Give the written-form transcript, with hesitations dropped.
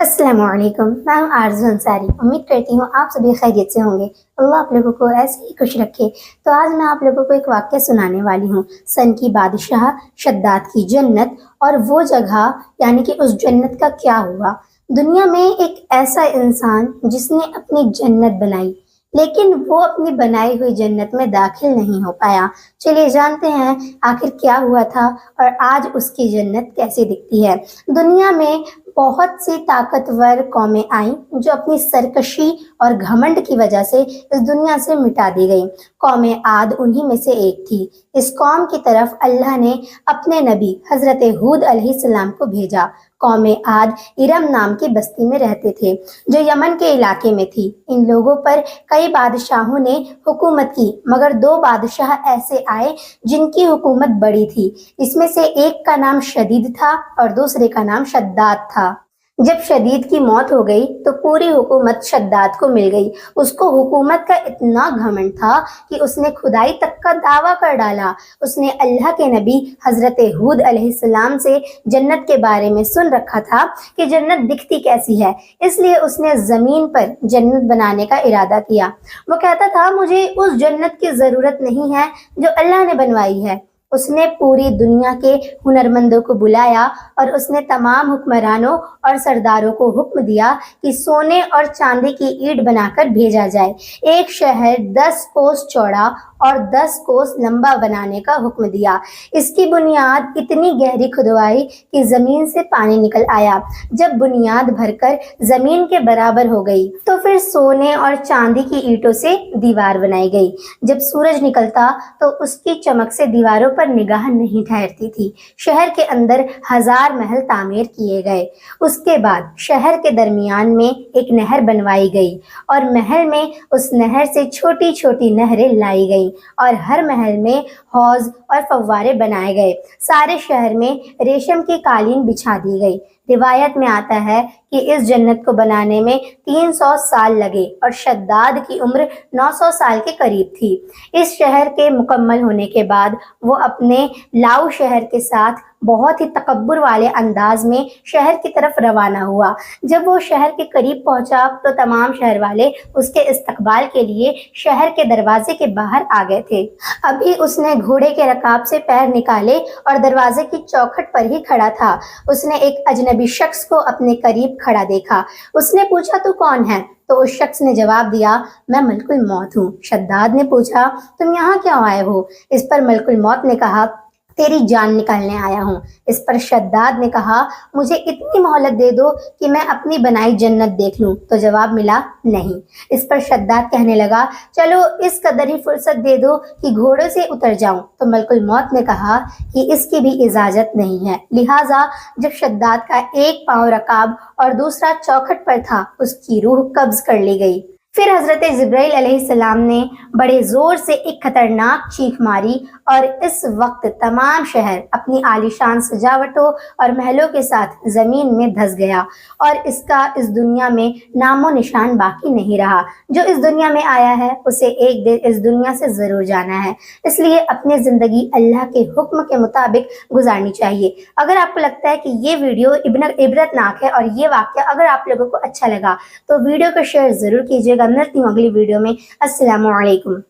अस्सलामु अलैकुम। मैं हूँ आरज़ू अंसारी। उम्मीद करती हूँ आप सभी खैरियत से होंगे। अल्लाह आप लोगों को ऐसे ही खुश रखे। तो आज मैं आप लोगों को एक वाक़या सुनाने वाली हूँ। सन की बादशाह, शद्दाद की जन्नत और वो जगह, यानी कि उस जन्नत का क्या हुआ। दुनिया में एक ऐसा इंसान जिसने अपनी जन्नत बनाई, लेकिन वो अपनी बनाई हुई जन्नत में दाखिल नहीं हो पाया। चलिए जानते हैं आखिर क्या हुआ था और आज उसकी जन्नत कैसी दिखती है। दुनिया में बहुत सी ताकतवर कौमें आईं जो अपनी सरकशी और घमंड की वजह से इस दुनिया से मिटा दी गई। कौमें आद उन्हीं में से एक थी। इस कौम की तरफ अल्लाह ने अपने नबी हजरत हूद अलैहिस्सलाम को भेजा। कौमें आद इरम नाम की बस्ती में रहते थे जो यमन के इलाके में थी। इन लोगों पर कई बादशाहों ने हुकूमत की, मगर दो बादशाह ऐसे आए जिनकी हुकूमत बड़ी थी। इसमें से एक का नाम शदीद था और दूसरे का नाम शद्दाद था। जब शदीद की मौत हो गई तो पूरी हुकूमत शद्दाद को मिल गई। उसको हुकूमत का इतना घमंड था कि उसने खुदाई तक का दावा कर डाला। उसने अल्लाह के नबी हजरत हूद अलैहिस्सलाम से जन्नत के बारे में सुन रखा था कि जन्नत दिखती कैसी है, इसलिए उसने ज़मीन पर जन्नत बनाने का इरादा किया। वो कहता था मुझे उस जन्नत की ज़रूरत नहीं है जो अल्लाह ने बनवाई है। उसने पूरी दुनिया के हुनरमंदों को बुलाया और उसने तमाम हुक्मरानों और सरदारों को हुक्म दिया कि सोने और चांदी की ईंट बनाकर भेजा जाए। एक शहर 10 कोस चौड़ा और 10 कोस लंबा बनाने का हुक्म दिया। इसकी बुनियाद इतनी गहरी खुदवाई कि जमीन से पानी निकल आया। जब बुनियाद भरकर जमीन के बराबर हो गई तो फिर सोने और चांदी की ईंटों से दीवार बनाई गई। जब सूरज निकलता तो उसकी चमक से दीवारों पर निगाह नहीं ठहरती थी। शहर के अंदर 1000 महल तामीर किए गए। उसके बाद शहर के दरमियान में एक नहर बनवाई गई और महल में उस नहर से छोटी छोटी नहरें लाई गई और हर महल में हौज और फव्वारे बनाए गए। सारे शहर में रेशम की कालीन बिछा दी गई। रिवायत में आता है कि इस जन्नत को बनाने में 300 साल लगे और शद्दाद की उम्र 900 साल के करीब थी। इस शहर के मुकम्मल होने के बाद वो अपने लाऊ शहर के साथ बहुत ही तकब्बुर वाले अंदाज में शहर की तरफ रवाना हुआ। जब वो शहर के करीब पहुंचा तो तमाम शहर वाले उसके इस्तकबाल के लिए शहर के दरवाजे के बाहर आ गए थे। अभी उसने घोड़े के रकाब से पैर निकाले और दरवाजे की चौखट पर ही खड़ा था। उसने एक अजनबी शख्स को अपने करीब खड़ा देखा। उसने पूछा तू कौन है? तो उस शख्स ने जवाब दिया मैं मलकुल मौत हूँ। शद्दाद ने पूछा तुम यहाँ क्यों आए हो? इस पर मलकुल मौत ने कहा तेरी जान निकालने आया हूँ। इस पर शद्दाद ने कहा मुझे इतनी मोहलत दे दो कि मैं अपनी बनाई जन्नत देख लूँ। तो जवाब मिला नहीं। इस पर शद्दाद कहने लगा चलो इस कदर ही फुर्सत दे दो कि घोड़े से उतर जाऊं। तो मलकुल मौत ने कहा कि इसकी भी इजाजत नहीं है। लिहाजा जब शद्दाद का एक पांव रकाब और दूसरा चौखट पर था उसकी रूह कब्ज कर ली गई। फिर हजरत जिब्राइल अलैहिस्सलाम ने बड़े जोर से एक खतरनाक चीख मारी और इस वक्त तमाम शहर अपनी आलीशान सजावटों और महलों के साथ जमीन में धंस गया और इसका इस दुनिया में नामो निशान बाकी नहीं रहा। जो इस दुनिया में आया है उसे एक दिन इस दुनिया से जरूर जाना है, इसलिए अपनी जिंदगी अल्लाह के हुक्म के मुताबिक गुजारनी चाहिए। अगर आपको लगता है कि ये वीडियो इबरतनाक है और ये वाक़या अगर आप लोगों को अच्छा लगा तो वीडियो को शेयर जरूर कीजिएगा। मिलती हूँ अगली वीडियो में। अस्सलामु अलैकुम।